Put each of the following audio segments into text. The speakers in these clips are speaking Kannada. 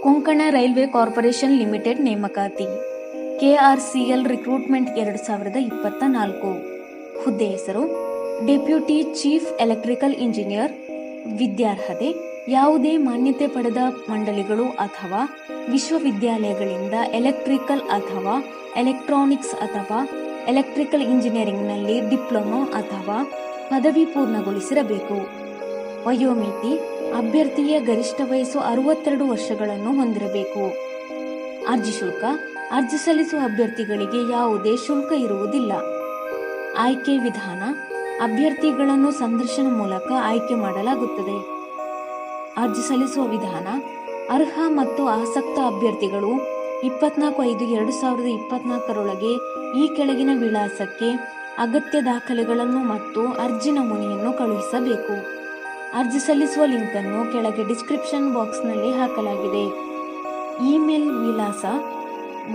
ಕೊಂಕಣ ರೈಲ್ವೆ ಕಾರ್ಪೊರೇಷನ್ ಲಿಮಿಟೆಡ್ ನೇಮಕಾತಿ. KRCL recruitment 2024. ಹುದ್ದೆ ಹೆಸರು ಡೆಪ್ಯೂಟಿ ಚೀಫ್ ಎಲೆಕ್ಟ್ರಿಕಲ್ ಇಂಜಿನಿಯರ್. ವಿದ್ಯಾರ್ಹತೆ ಯಾವುದೇ ಮಾನ್ಯತೆ ಪಡೆದ ಮಂಡಳಿಗಳು ಅಥವಾ ವಿಶ್ವವಿದ್ಯಾಲಯಗಳಿಂದ ಎಲೆಕ್ಟ್ರಿಕಲ್ ಅಥವಾ ಎಲೆಕ್ಟ್ರಾನಿಕ್ಸ್ ಅಥವಾ ಎಲೆಕ್ಟ್ರಿಕಲ್ ಇಂಜಿನಿಯರಿಂಗ್ನಲ್ಲಿ ಡಿಪ್ಲೊಮಾ ಅಥವಾ ಪದವಿ ಪೂರ್ಣಗೊಳಿಸಿರಬೇಕು. ವಯೋಮಿತಿ ಅಭ್ಯರ್ಥಿಯ ಗರಿಷ್ಠ ವಯಸ್ಸು 62 ವರ್ಷಗಳನ್ನು ಹೊಂದಿರಬೇಕು. ಅರ್ಜಿ ಶುಲ್ಕ ಅರ್ಜಿ ಸಲ್ಲಿಸುವ ಅಭ್ಯರ್ಥಿಗಳಿಗೆ ಯಾವುದೇ ಶುಲ್ಕ ಇರುವುದಿಲ್ಲ. ಆಯ್ಕೆ ವಿಧಾನ ಅಭ್ಯರ್ಥಿಗಳನ್ನು ಸಂದರ್ಶನ ಮೂಲಕ ಆಯ್ಕೆ ಮಾಡಲಾಗುತ್ತದೆ. ಅರ್ಜಿ ಸಲ್ಲಿಸುವ ವಿಧಾನ ಅರ್ಹ ಮತ್ತು ಆಸಕ್ತ ಅಭ್ಯರ್ಥಿಗಳು 24/5/2024 ಈ ಕೆಳಗಿನ ವಿಳಾಸಕ್ಕೆ ಅಗತ್ಯ ದಾಖಲೆಗಳನ್ನು ಮತ್ತು ಅರ್ಜಿ ನಮೂನೆಯನ್ನು ಕಳುಹಿಸಬೇಕು. ಅರ್ಜಿ ಸಲ್ಲಿಸುವ ಲಿಂಕ್ ಅನ್ನು ಕೆಳಗೆ ಡಿಸ್ಕ್ರಿಪ್ಷನ್ ಬಾಕ್ಸ್ನಲ್ಲಿ ಹಾಕಲಾಗಿದೆ. ಇಮೇಲ್ ವಿಳಾಸ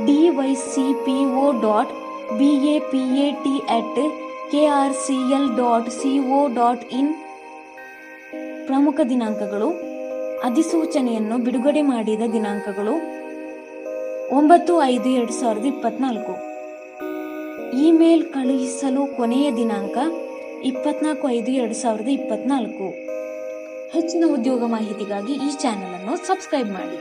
dycpo.bapat@krcl.co.in. ಪ್ರಮುಖ ದಿನಾಂಕಗಳು ಅಧಿಸೂಚನೆಯನ್ನು ಬಿಡುಗಡೆ ಮಾಡಿದ ದಿನಾಂಕಗಳು 9/5/2024. ಇಮೇಲ್ ಕಳುಹಿಸಲು ಕೊನೆಯ ದಿನಾಂಕ 24/5/2024. ಹೆಚ್ಚಿನ ಉದ್ಯೋಗ ಮಾಹಿತಿಗಾಗಿ ಈ ಚಾನೆಲ್ ಅನ್ನು ಸಬ್ಸ್ಕ್ರೈಬ್ ಮಾಡಿ.